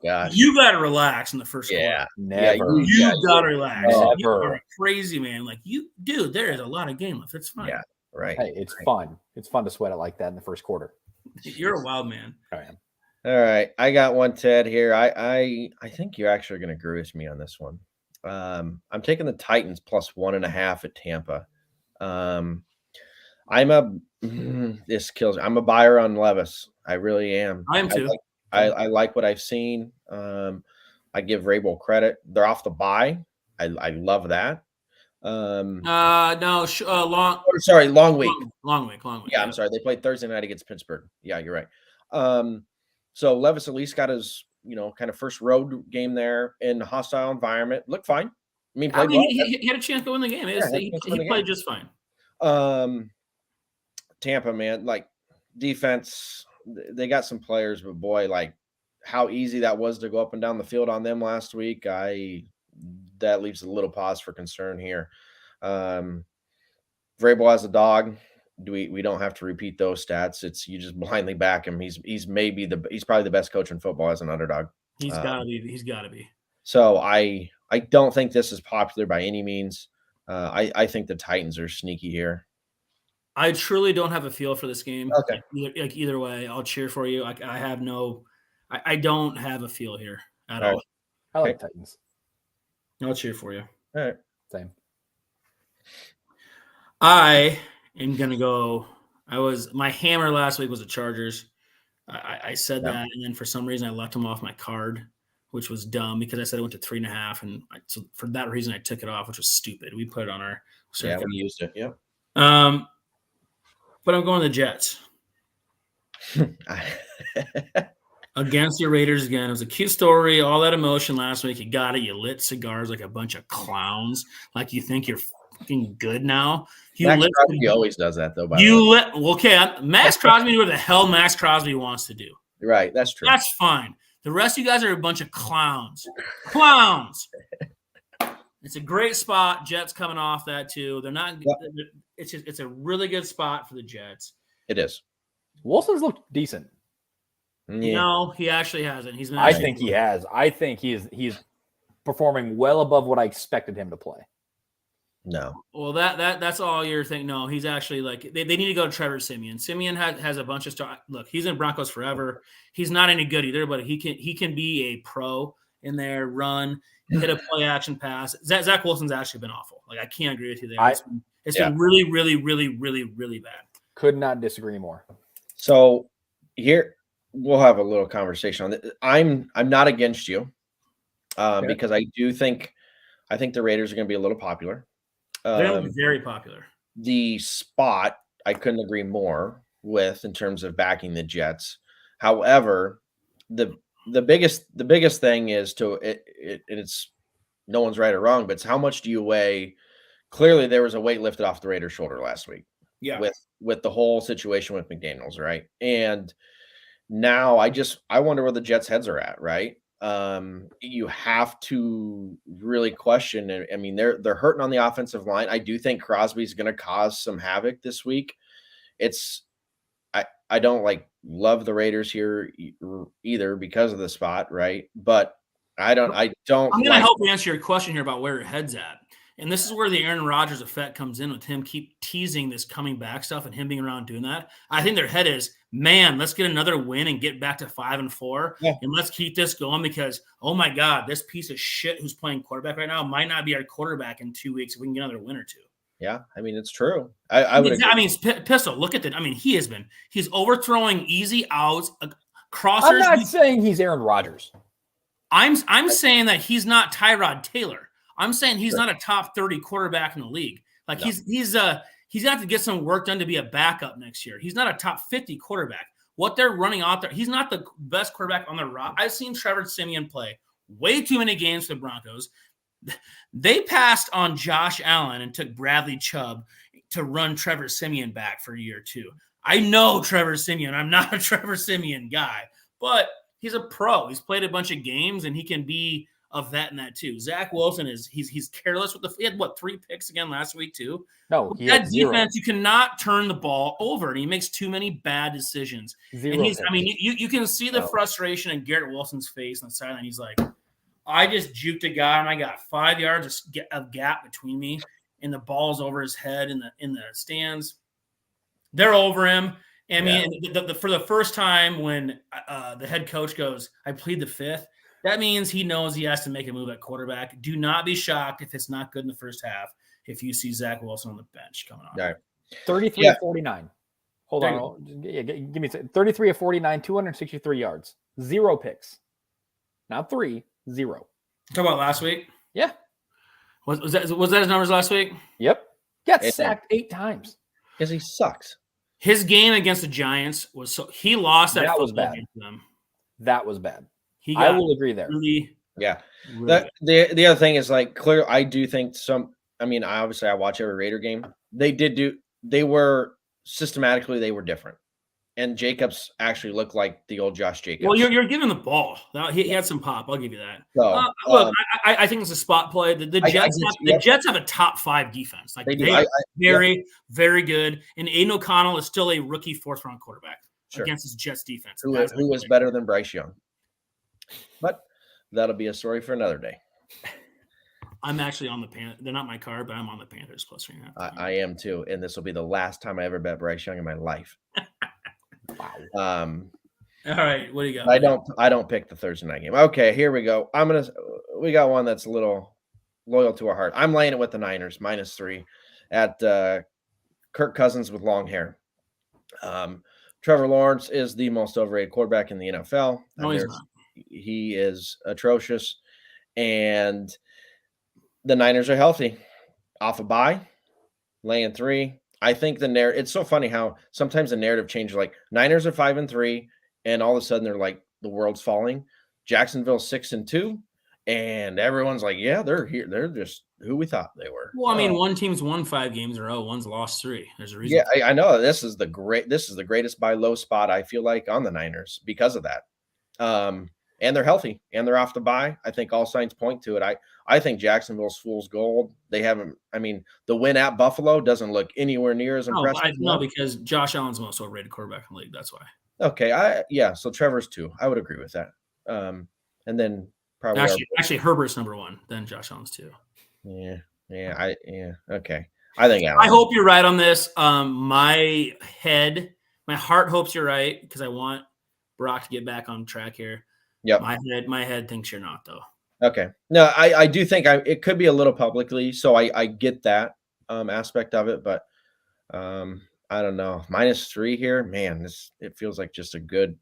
Gosh. You got to relax in the first quarter. Never. You got to relax. Never. You are crazy, man. Like, dude, there is a lot of game left. It's fine. Yeah, right. Hey, it's fun. It's fun to sweat it like that in the first quarter. You're a wild man. I am. All right. I got one, Ted, here. I think you're actually going to agree with me on this one. I'm taking the Titans +1.5 at Tampa. This kills me. I'm a buyer on Levis. I really am. I am too. I like what I've seen. I give Vrabel credit. They're off the bye. I love that. Long week. Long week. Yeah, I'm sorry. They played Thursday night against Pittsburgh. Yeah, you're right. So Levis at least got his, kind of first road game there in a hostile environment. Looked fine. He had a chance to win the game. He played just fine. Tampa, man, like defense, they got some players, but boy, like how easy that was to go up and down the field on them last week. That leaves a little pause for concern here. Vrabel has a dog. We don't have to repeat those stats. It's you just blindly back him. He's probably the best coach in football as an underdog. He's got to be. So I don't think this is popular by any means. I think the Titans are sneaky here. I truly don't have a feel for this game. Okay. Either way, I'll cheer for you. I don't have a feel here at all. I like Titans. I'll cheer for you. All right. Same. I am gonna go. My hammer last week was the Chargers. I said that, and then for some reason I left them off my card, which was dumb because I said it went to 3.5, and so for that reason I took it off, which was stupid. We put it on our circuit. Yeah, we used it. Yeah. But I'm going to the Jets. Against your Raiders again. It was a cute story, all that emotion last week. You got it. You lit cigars like a bunch of clowns, like you think you're fucking good now. Max Crosby always does that, though. Max Crosby do what the hell Max Crosby wants to do. Right, that's true. That's fine. The rest of you guys are a bunch of clowns. Clowns. It's a great spot. Jets coming off that too. They're not. Yep. It's a really good spot for the Jets. It is. Wilson's looked decent. Yeah. No, he actually hasn't. I think he has. I think he's performing well above what I expected him to play. No. Well, that's all you're thinking. No, he's actually like they need to go to Trevor Siemian. Siemian has a bunch of stuff. Look, he's in Broncos forever. He's not any good either, but he can be a pro in there. Run, hit a play action pass. Zach Wilson's actually been awful. Like I can't agree with you there. It's been really, really, really, really, really bad. Could not disagree more. So here we'll have a little conversation on this. I'm not against you because I think the Raiders are going to be a little popular. They're going to be very popular. The spot I couldn't agree more with in terms of backing the Jets. However, the biggest thing is it's no one's right or wrong, but it's how much do you weigh? Clearly, there was a weight lifted off the Raiders' shoulder last week. Yeah, with the whole situation with McDaniels, right? And now I wonder where the Jets' heads are at, right? you have to really question. I mean, they're hurting on the offensive line. I do think Crosby's going to cause some havoc this week. I don't love the Raiders here either because of the spot, right? But I don't. I'm going to help you answer your question here about where your head's at. And this is where the Aaron Rodgers effect comes in with him keep teasing this coming back stuff and him being around doing that. I think their head is, man, let's get another win and get back to 5-4. Yeah. And let's keep this going because, oh my God, this piece of shit who's playing quarterback right now might not be our quarterback in 2 weeks if we can get another win or two. Yeah, I mean, it's true. I would agree. I mean, Pistol, look at that. I mean, he's overthrowing easy outs, crossers. I'm not saying he's Aaron Rodgers. I'm saying that he's not Tyrod Taylor. I'm saying he's not a top 30 quarterback in the league. He's gonna have to get some work done to be a backup next year. He's not a top 50 quarterback. What they're running out there, he's not the best quarterback on the roster. I've seen Trevor Siemian play way too many games for the Broncos. They passed on Josh Allen and took Bradley Chubb to run Trevor Siemian back for a year or two. I know Trevor Siemian. I'm not a Trevor Siemian guy, but he's a pro. He's played a bunch of games, and he can be a vet in that too. Zach Wilson he's careless with he had 3 picks again last week too. No, that defense, you cannot turn the ball over, and he makes too many bad decisions. You can see the frustration in Garrett Wilson's face on the sideline. He's like, I just juked a guy and I got 5 yards of gap between me, and the ball's over his head in the stands. They're over him. I mean, for the first time when the head coach goes, I plead the fifth. That means he knows he has to make a move at quarterback. Do not be shocked if it's not good in the first half if you see Zach Wilson on the bench coming on. Right. 33 of 49. Hold on. Yeah, give me 33 of 49, 263 yards. 0 picks. Not 3, 0. Talk about last week? Yeah. Was that his numbers last week? Yep. Got sacked 8 times. Because he sucks. His game against the Giants he lost that was bad. Game to them. That was bad. I will agree there. Really, yeah. Really the other thing is clear. I do think I watch every Raider game. They were systematically, they were different. And Jacobs actually looked like the old Josh Jacobs. Well, you're giving the ball. He had some pop. I'll give you that. So, look, I think it's a spot play. The Jets have a top 5 defense. They are very, very good. And Aiden O'Connell is still a rookie 4th-round quarterback against his Jets defense. Who was better than Bryce Young? But that'll be a story for another day. I'm actually on the Panthers. They're not my card, but I'm on the Panthers plus 3.5. I am too, and this will be the last time I ever bet Bryce Young in my life. Wow. All right, what do you got? I don't pick the Thursday night game. Okay, here we go. We got one that's a little loyal to our heart. I'm laying it with the Niners -3 at Kirk Cousins with long hair. Trevor Lawrence is the most overrated quarterback in the NFL. No, he's not. He is atrocious, and the Niners are healthy, off a bye, laying 3. I think the narrative. It's so funny how sometimes the narrative changes. Niners are 5-3, and all of a sudden they're like the world's falling. Jacksonville's 6-2, and everyone's like, yeah, they're here. They're just who we thought they were. Well, I mean, one team's won 5 games in a row, one's lost 3. There's a reason. Yeah, I know. This is the greatest buy low spot I feel like on the Niners because of that. And they're healthy and they're off the bye. I think all signs point to it. I think Jacksonville's fool's gold. They haven't. I mean, the win at Buffalo doesn't look anywhere near as impressive. No, because Josh Allen's the most overrated quarterback in the league. That's why. Okay. So Trevor's 2. I would agree with that. And then probably actually Herbert's number 1. Then Josh Allen's 2. Yeah. Okay. I think Allen. I hope you're right on this. My heart hopes you're right because I want Brock to get back on track here. Yep. My head thinks you're not, though. Okay. No, I do think it could be a little publicly, so I get that aspect of it, but I don't know. -3 here, man. It feels like just a good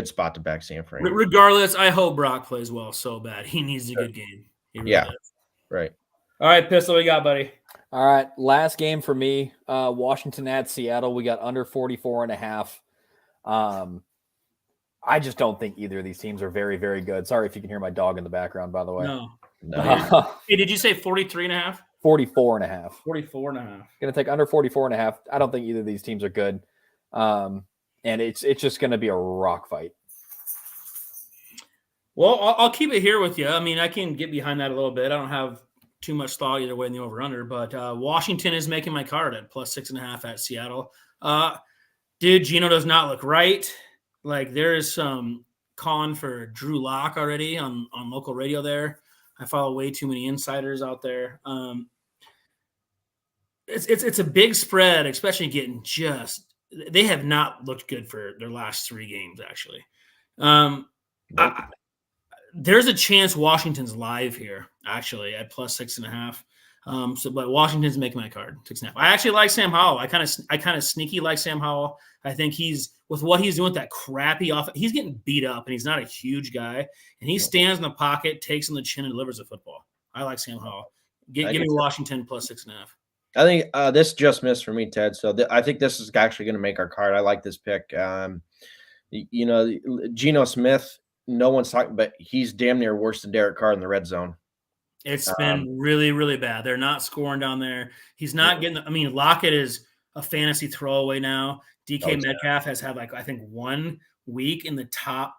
spot to back San Fran. Regardless, I hope Brock plays well so bad. He needs a good game. Really does. Right. All right, Pistol, what you got, buddy? All right, last game for me. Washington at Seattle. We got under 44.5. I just don't think either of these teams are very, very good. Sorry if you can hear my dog in the background, by the way. No. Hey, did you say 43.5? 44.5. 44.5. Going to take under 44.5. I don't think either of these teams are good. And it's just going to be a rock fight. Well, I'll keep it here with you. I mean, I can get behind that a little bit. I don't have too much thought either way in the over-under, but Washington is making my card at +6.5 at Seattle. Dude, Geno does not look right. Like, there is some calling for Drew Lock already on local radio there. I follow way too many insiders out there. It's a big spread, especially getting they have not looked good for their last 3 games, actually. There's a chance Washington's live here, actually, at +6.5. But Washington's making my card 6.5. I actually like Sam Howell. I kind of sneaky like Sam Howell. I think with what he's doing with that crappy offense, he's getting beat up, and he's not a huge guy. And he stands in the pocket, takes on the chin, and delivers the football. I like Sam Howell. Give me Washington +6.5. I think this just missed for me, Ted. So I think this is actually going to make our card. I like this pick. Geno Smith, no one's talking, but he's damn near worse than Derek Carr in the red zone. It's been really, really bad. They're not scoring down there. He's not getting – I mean, Lockett is a fantasy throwaway now. DK Metcalf has had, I think 1 week in the top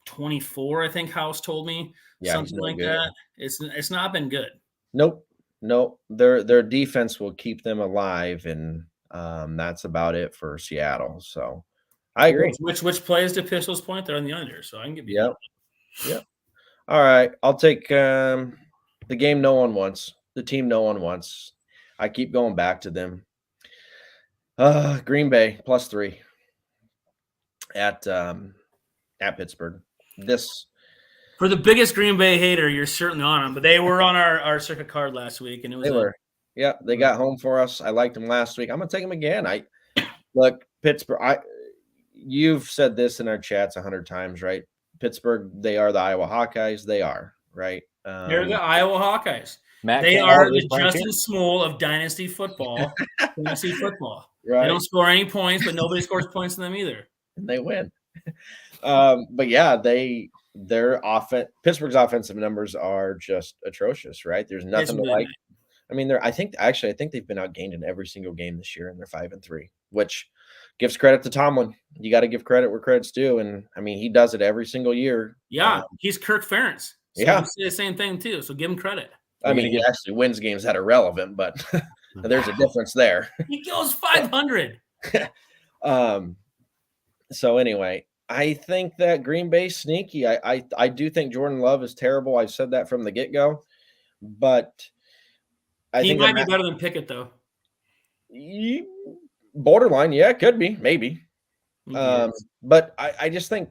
24, I think House told me. Yeah, something like that. It's not been good. Nope. Their defense will keep them alive, and that's about it for Seattle. So I agree. Which plays to Pistol's point? They're on the under, so I can get behind. Yep. All right. I'll take the game no one wants, the team no one wants. I keep going back to them. Green Bay +3 at Pittsburgh. For the biggest Green Bay hater, you're certainly on them, but they were on our circuit card last week, and they were. Yeah, they got home for us. I liked them last week. I'm gonna take them again. Look, Pittsburgh. You've said this in our chats 100 times, right? Pittsburgh, they are the Iowa Hawkeyes. They are, right? They're the Iowa Hawkeyes. They are the Justin Smool of dynasty football, fantasy football. Right. They don't score any points, but nobody scores points in them either. And they win. But yeah, their offense, Pittsburgh's offensive numbers are just atrocious, right? There's nothing to like. I mean, I think they've been outgained in every single game this year, and they're 5-3, which gives credit to Tomlin. You got to give credit where credit's due, and I mean, he does it every single year. Yeah, he's Kirk Ferentz. So yeah, say the same thing too. So give him credit. I mean, he actually wins games that are relevant, but there's a difference there. He goes 500. So anyway, I think that Green Bay's sneaky. I do think Jordan Love is terrible. I've said that from the get-go, but he might be better than Pickett, though. Borderline, yeah, could be, maybe. But I just think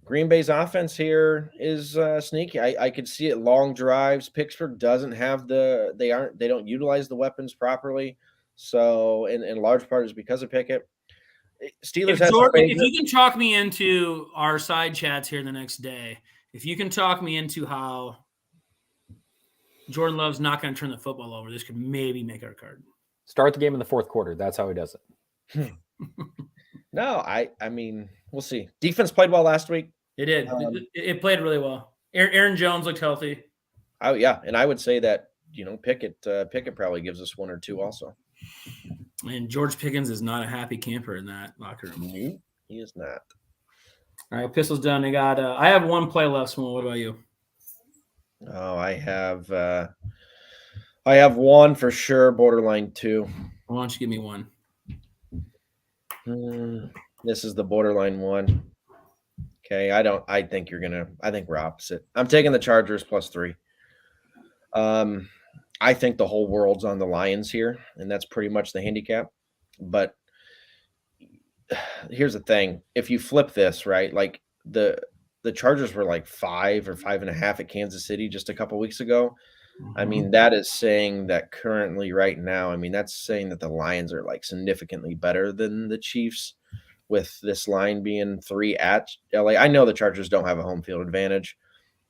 Green Bay's offense here is sneaky. I could see it long drives. Pittsburgh doesn't have they don't utilize the weapons properly. So in large part is because of Pickett. Steelers if you can talk me into our side chats here the next day, if you can talk me into how Jordan Love's not going to turn the football over, this could maybe make our card. Start the game in the fourth quarter. That's how he does it. No, I mean, we'll see. Defense played well last week. It did. It played really well. Aaron Jones looked healthy. Oh yeah, and I would say that Pickett probably gives us 1 or 2 also. And George Pickens is not a happy camper in that locker room. No, he is not. All right, Pistol's done. I have 1 play left. Small. What about you? Oh, I have 1 for sure. Borderline 2. Why don't you give me 1? This is the borderline 1. Okay, I think we're opposite. I'm taking the Chargers +3. I think the whole world's on the Lions here, and that's pretty much the handicap. But here's the thing. If you flip this, right, like the Chargers were like 5 or 5.5 at Kansas City just a couple weeks ago. I mean, that is saying that currently right now, I mean, that's saying that the Lions are like significantly better than the Chiefs with this line being 3 at LA. I know the Chargers don't have a home field advantage,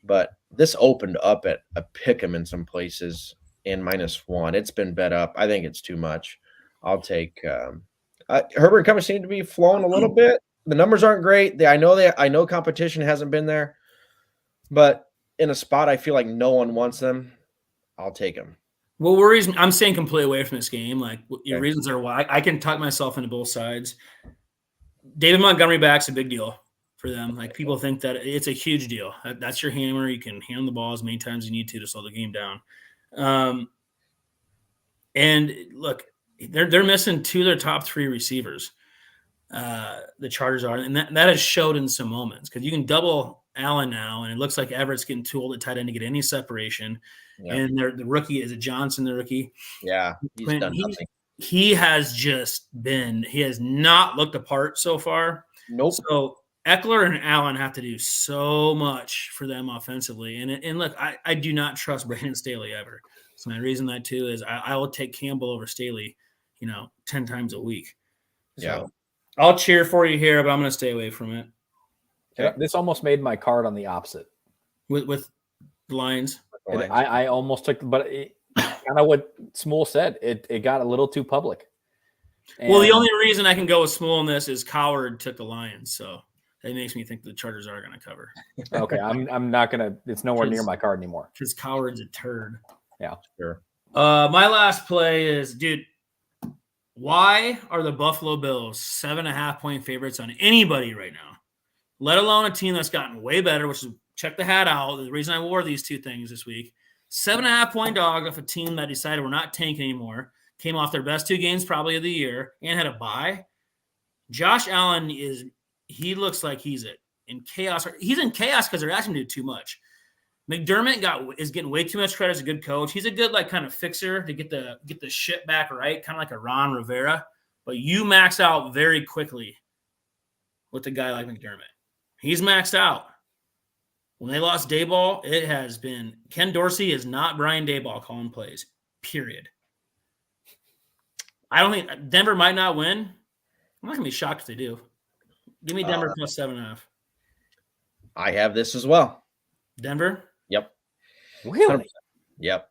but this opened up at a pick 'em in some places and -1. It's been bet up. I think it's too much. I'll take Herbert and company seem to be flowing a little bit. The numbers aren't great. I know competition hasn't been there, but in a spot I feel like no one wants them. I'll take them. What worries me, I'm staying completely away from this game. Like your reasons are why I can talk myself into both sides. David Montgomery back's a big deal for them. Like people think that it's a huge deal. That's your hammer. You can hand the ball as many times as you need to slow the game down. And look, they're missing 2 of their top 3 receivers. The Chargers are, and that has showed in some moments because you can double Allen now, and it looks like Everett's getting too old at tight end to get any separation. Yeah. And the rookie is Johnson, the rookie. Yeah, he's done nothing. He has not looked apart so far. Nope. So Eckler and Allen have to do so much for them offensively. And look, I do not trust Brandon Staley ever. So my reason that too is I will take Campbell over Staley, 10 times a week. So yeah. I'll cheer for you here, but I'm going to stay away from it. Okay. This almost made my card on the opposite. With the Lions? I almost took, but kind of what Smule said. It got a little too public. And well, the only reason I can go with Smule in this is Coward took the Lions, so that makes me think the Chargers are going to cover. Okay, I'm not going to – it's nowhere near my card anymore. Because Coward's a turd. Yeah. Sure. My last play is, dude, why are the Buffalo Bills 7.5-point favorites on anybody right now, let alone a team that's gotten way better, which is check the hat out. The reason I wore these 2 things this week. 7.5-point dog off a team that decided we're not tanking anymore, came off their best 2 games probably of the year, and had a bye. Josh Allen he looks like he's in chaos. He's in chaos because they're asking him to do too much. McDermott is getting way too much credit as a good coach. He's a good kind of fixer to get the shit back right, kind of like a Ron Rivera. But you max out very quickly with a guy like McDermott. He's maxed out. When they lost Daboll, it has been Ken Dorsey is not Brian Daboll calling plays. Period. I don't think Denver might not win. I'm not gonna be shocked if they do. Give me Denver plus 7.5. I have this as well. Denver. Yep. Really? 100%. Yep.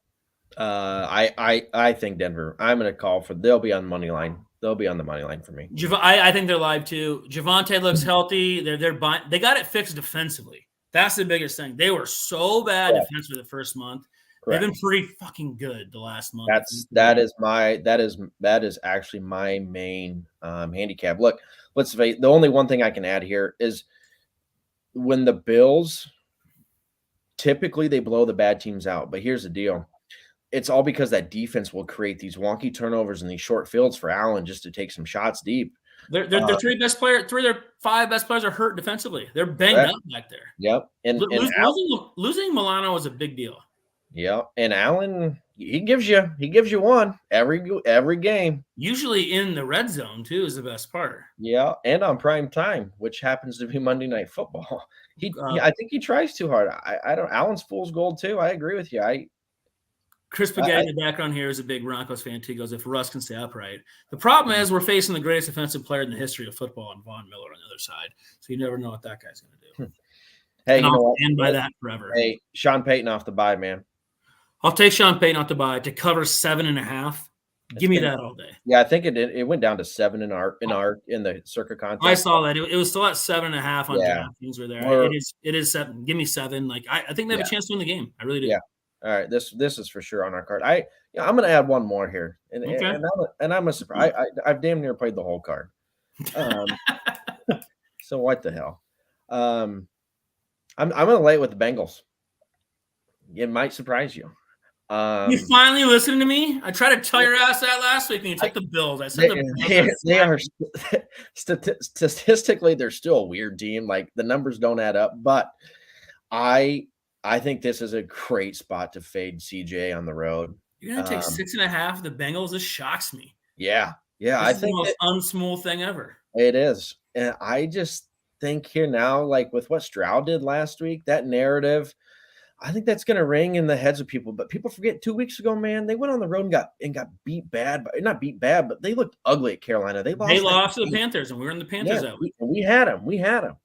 I think Denver. I'm going to call for. They'll be on the money line. They'll be on the money line for me. I think they're live too. Javonte looks healthy. They got it fixed defensively. That's the biggest thing. They were so bad defensively the first month. Correct. They've been pretty fucking good the last month. That is actually my main handicap. Look, let's say the only one thing I can add here is when the Bills typically they blow the bad teams out. But here's the deal. It's all because that defense will create these wonky turnovers and these short fields for Allen just to take some shots deep. Their 3 of their 5 best players are hurt defensively. They're banged up back there. Yep. And losing Milano was a big deal. Yeah, and Allen, he gives you one every game. Usually in the red zone too is the best part. Yeah, and on prime time, which happens to be Monday Night Football. I think he tries too hard. I don't. Allen's fool's gold too. I agree with you. Chris Pagay in the background here is a big Broncos fan too. He goes, if Russ can stay upright. The problem is we're facing the greatest offensive player in the history of football, and Von Miller on the other side. So you never know what that guy's going to do. Hey, I'll stand by that forever. Hey, Sean Payton off the bye, man. I'll take Sean Payton off the bye to cover 7.5. Give me that all day. Yeah, I think it went down to 7 in the Circa contest. I saw that it was still at 7.5 on DraftKings. Were there? It is 7. Give me 7. I think they have a chance to win the game. I really do. Yeah. All right. This is for sure on our card. I'm going to add one more here, and I'm a surprise. I've damn near played the whole card. So what the hell? I'm going to lay it with the Bengals. It might surprise you. You finally listening to me? I tried to tell your ass that last week, and you took the Bills. I said they are statistically they're still a weird team. Like the numbers don't add up, but I think this is a great spot to fade CJ on the road. You're gonna take 6.5 of the Bengals. This shocks me. Yeah. I think the most unsmooth thing ever. It is, and I just think here now, like with what Stroud did last week, that narrative. I think that's going to ring in the heads of people, but people forget 2 weeks ago, man, they went on the road and got beat bad, but not beat bad, but they looked ugly at Carolina. They lost to the Panthers, and we were in the Panthers that week. We had them.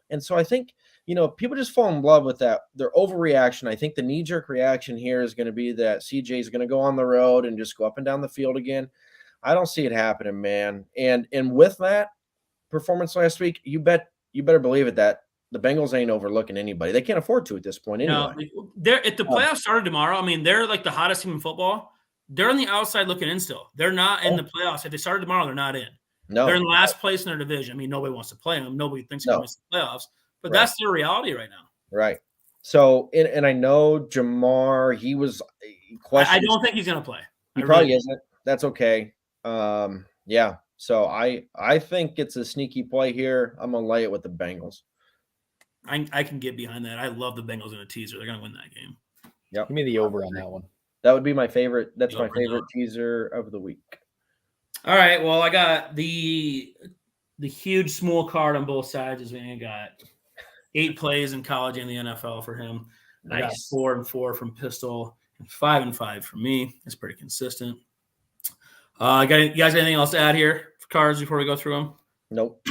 And so I think, people just fall in love with that. Their overreaction. I think the knee-jerk reaction here is going to be that CJ is going to go on the road and just go up and down the field again. I don't see it happening, man. And with that performance last week, you better believe it that the Bengals ain't overlooking anybody. They can't afford to at this point anyway. No, if the playoffs started tomorrow, I mean, they're like the hottest team in football. They're on the outside looking in still. They're not in the playoffs. If they started tomorrow, they're not in. No, they're in last place in their division. I mean, nobody wants to play them. Nobody thinks they're going to miss the playoffs, but that's their reality right now. Right. So, and I know Jamar, he was questioned. I don't think he's going to play. He probably isn't. That's okay. Yeah. So I think it's a sneaky play here. I'm gonna lay it with the Bengals. I can get behind that. I love the Bengals in a teaser. They're gonna win that game. Yep. Give me the over on that one. That would be my favorite. That's my favorite teaser of the week. All right. Well, I got the huge small card on both sides. Is I got 8 plays in college and the NFL for him. Nice. I got 4 and 4 from Pistol and 5 and 5 from me. That's pretty consistent. You guys anything else to add here for cards before we go through them? Nope.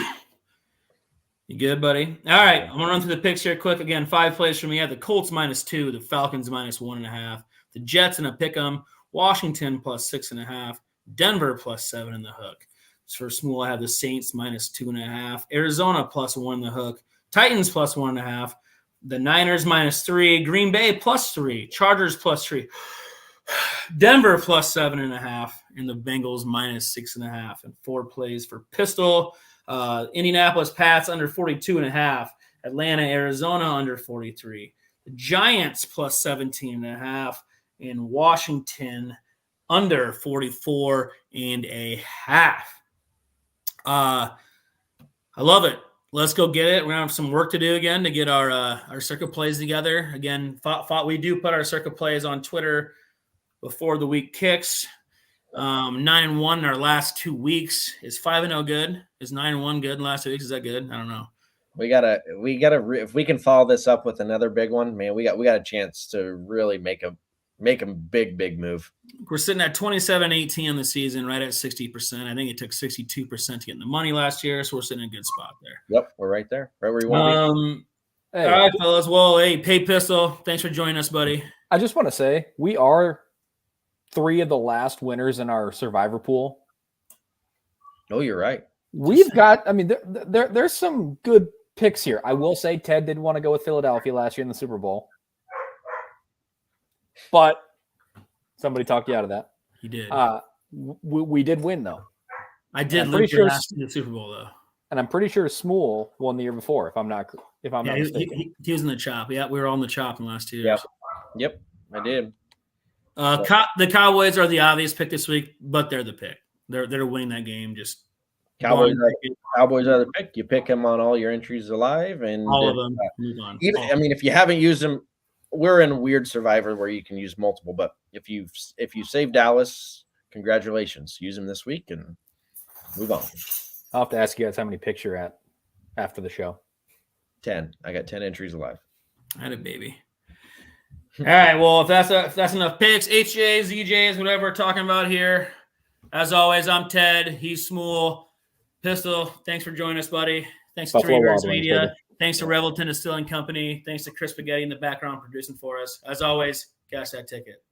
You good, buddy? All right. I'm going to run through the picks here quick. Again, 5 plays for me. I have the Colts -2, the Falcons -1.5, the Jets in a pick 'em, Washington +6.5, Denver +7 in the hook. For Smule, I have the Saints -2.5, Arizona +1 in the hook, Titans +1.5, the Niners -3, Green Bay +3, Chargers +3, Denver +7.5, and the Bengals -6.5. And 4 plays for Pistol. Indianapolis Pats under 42.5. Atlanta, Arizona under 43. The Giants +17.5. And Washington under 44.5. I love it. Let's go get it. We're gonna have some work to do again to get our circuit plays together. Again, we do put our circuit plays on Twitter before the week kicks. 9-1 in our last 2 weeks. Is 5-0 good? Is 9-1 good in the last 2 weeks? Is that good? I don't know. We gotta if we can follow this up with another big one, man, we got a chance to really make a big move. We're sitting at 27-18 in the season, right at 60%. I think it took 62% to get in the money last year, so we're sitting in a good spot there. Yep, we're right there, right where you want to be. Hey. All right, fellas. Well, hey, Pay Pistol, thanks for joining us, buddy. I just want to say we are 3 of the last winners in our survivor pool. Oh, you're right. We've got, I mean, there's some good picks here. I will say Ted did want to go with Philadelphia last year in the Super Bowl. But somebody talked you out of that. He did. We did win, though. I did lose last in the Super Bowl, though. And I'm pretty sure Smule won the year before, if I'm not mistaken. He was in the chop. Yeah, we were all in the chop in the last 2 years. Yep, I did. The Cowboys are the obvious pick this week, but they're the pick. They're winning that game. Just Cowboys are the pick. You pick them on all your entries alive, and all of them. Move on. I mean, if you haven't used them, we're in a weird survivor where you can use multiple. But if you save Dallas, congratulations. Use them this week and move on. I'll have to ask you guys how many picks you're at after the show. 10. I got 10 entries alive. I had a baby. All right. Well, if that's enough picks, HJs, ZJs, whatever we're talking about here. As always, I'm Ted. He's Smule. Pistol, thanks for joining us, buddy. Thanks to Three Birds Media. Baby. Thanks to Revelton Distilling Company. Thanks to Chris Spaghetti in the background producing for us. As always, cash that ticket.